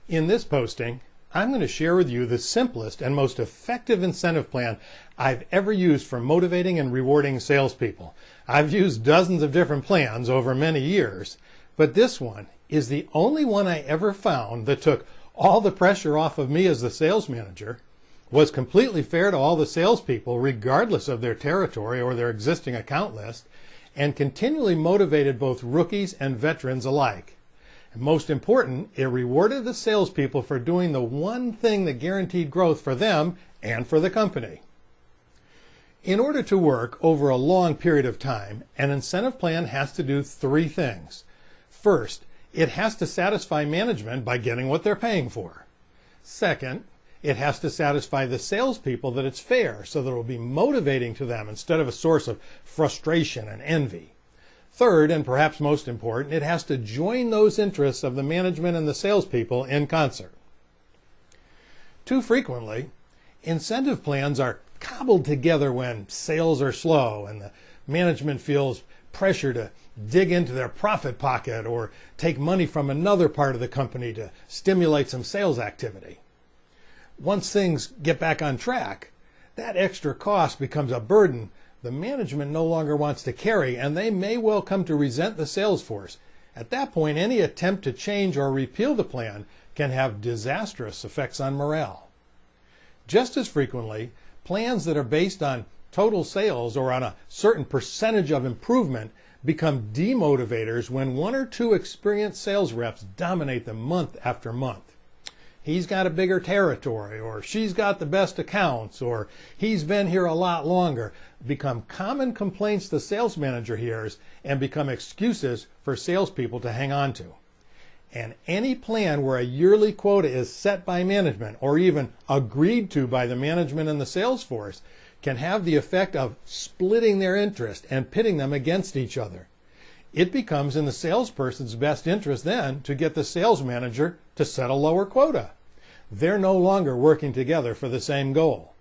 In this posting, I'm going to share with you the simplest and most effective incentive plan I've ever used for motivating and rewarding salespeople. I've used dozens of different plans over many years, but this one is the only one I ever found that took all the pressure off of me as the sales manager, was completely fair to all the salespeople regardless of their territory or their existing account list, and continually motivated both rookies and veterans alike. Most important, it rewarded the salespeople for doing the one thing that guaranteed growth for them and for the company. In order to work over a long period of time, an incentive plan has to do three things. First, it has to satisfy management by getting what they're paying for. Second, it has to satisfy the salespeople that it's fair, so that it will be motivating to them instead of a source of frustration and envy. Third, and perhaps most important, it has to join those interests of the management and the salespeople in concert. Too frequently, incentive plans are cobbled together when sales are slow and the management feels pressure to dig into their profit pocket or take money from another part of the company to stimulate some sales activity. Once things get back on track, that extra cost becomes a burden the management no longer wants to carry, and they may well come to resent the sales force. At that point, any attempt to change or repeal the plan can have disastrous effects on morale. Just as frequently, plans that are based on total sales or on a certain percentage of improvement become demotivators when one or two experienced sales reps dominate them month after month. He's got a bigger territory, or she's got the best accounts, or he's been here a lot longer, become common complaints the sales manager hears and become excuses for salespeople to hang on to. And any plan where a yearly quota is set by management or even agreed to by the management and the sales force can have the effect of splitting their interest and pitting them against each other. It becomes in the salesperson's best interest then to get the sales manager to set a lower quota. They're no longer working together for the same goal.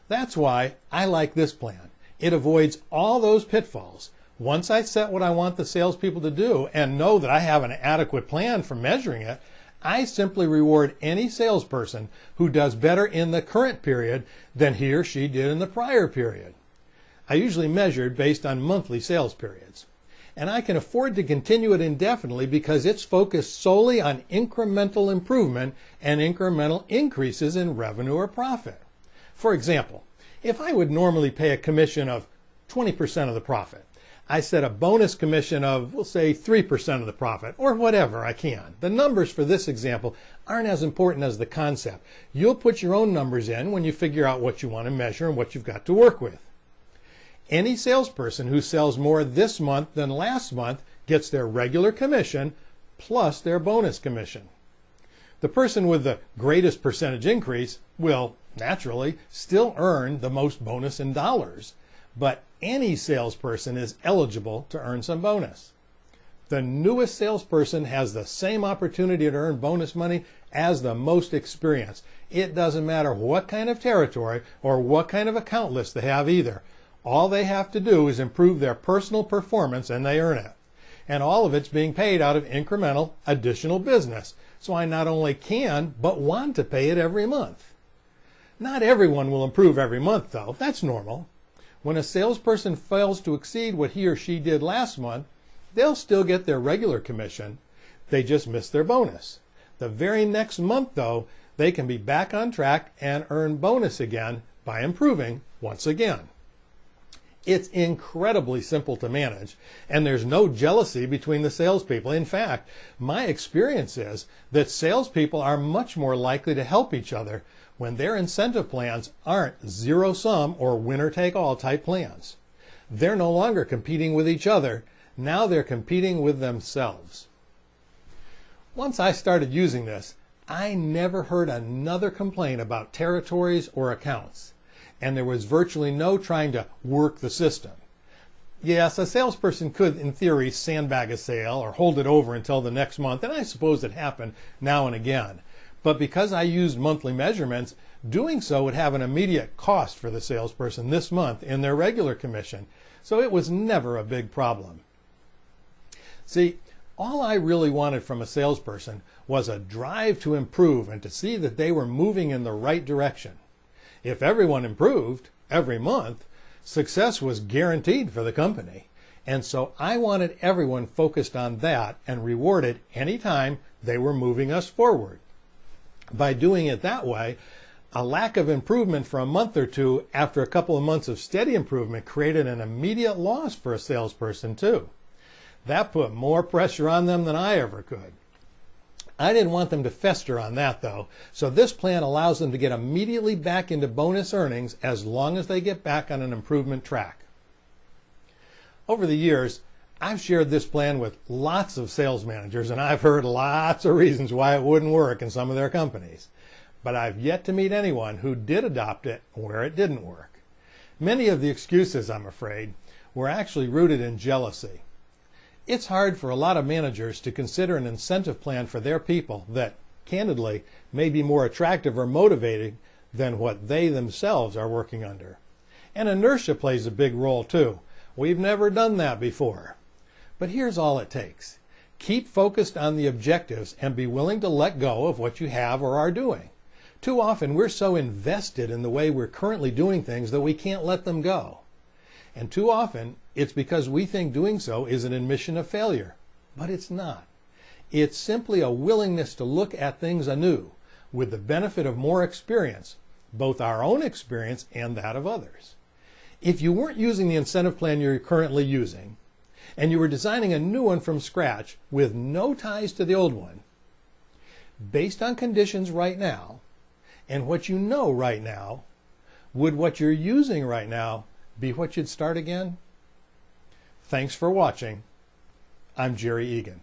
That's why I like this plan. It avoids all those pitfalls. Once I set what I want the salespeople to do and know that I have an adequate plan for measuring it, I simply reward any salesperson who does better in the current period than he or she did in the prior period. I usually measure based on monthly sales periods. And I can afford to continue it indefinitely because it's focused solely on incremental improvement and incremental increases in revenue or profit. For example, if I would normally pay a commission of 20% of the profit, I set a bonus commission of, we'll say, 3% of the profit, or whatever I can. The numbers for this example aren't as important as the concept. You'll put your own numbers in when you figure out what you want to measure and what you've got to work with. Any salesperson who sells more this month than last month gets their regular commission plus their bonus commission. The person with the greatest percentage increase will, naturally, still earn the most bonus in dollars, but any salesperson is eligible to earn some bonus. The newest salesperson has the same opportunity to earn bonus money as the most experienced. It doesn't matter what kind of territory or what kind of account list they have either. All they have to do is improve their personal performance and they earn it. And all of it's being paid out of incremental additional business. So I not only can, but want to pay it every month. Not everyone will improve every month though. That's normal. When a salesperson fails to exceed what he or she did last month, they'll still get their regular commission. They just miss their bonus. The very next month though, they can be back on track and earn bonus again by improving once again. It's incredibly simple to manage, and there's no jealousy between the salespeople. In fact, my experience is that salespeople are much more likely to help each other when their incentive plans aren't zero-sum or winner-take-all type plans. They're no longer competing with each other. Now they're competing with themselves. Once I started using this, I never heard another complaint about territories or accounts. And there was virtually no trying to work the system. Yes, a salesperson could, in theory, sandbag a sale or hold it over until the next month, and I suppose it happened now and again. But because I used monthly measurements, doing so would have an immediate cost for the salesperson this month in their regular commission, so it was never a big problem. See, All I really wanted from a salesperson was a drive to improve and to see that they were moving in the right direction. If everyone improved every month, success was guaranteed for the company. And so I wanted everyone focused on that and rewarded anytime they were moving us forward. By doing it that way, a lack of improvement for a month or two after a couple of months of steady improvement created an immediate loss for a salesperson too. That put more pressure on them than I ever could. I didn't want them to fester on that though, so this plan allows them to get immediately back into bonus earnings as long as they get back on an improvement track. Over the years, I've shared this plan with lots of sales managers, and I've heard lots of reasons why it wouldn't work in some of their companies. But I've yet to meet anyone who did adopt it where it didn't work. Many of the excuses, I'm afraid, were actually rooted in jealousy. It's hard for a lot of managers to consider an incentive plan for their people that, candidly, may be more attractive or motivating than what they themselves are working under. And inertia plays a big role too. We've never done that before. But here's all it takes. Keep focused on the objectives and be willing to let go of what you have or are doing. Too often we're so invested in the way we're currently doing things that we can't let them go. And too often it's because we think doing so is an admission of failure. But it's not. It's simply a willingness to look at things anew with the benefit of more experience, both our own experience and that of others. If you weren't using the incentive plan you're currently using, and you were designing a new one from scratch with no ties to the old one, based on conditions right now and what you know right now, would what you're using right now be what you'd start again? Thanks for watching. I'm Gerry Egan.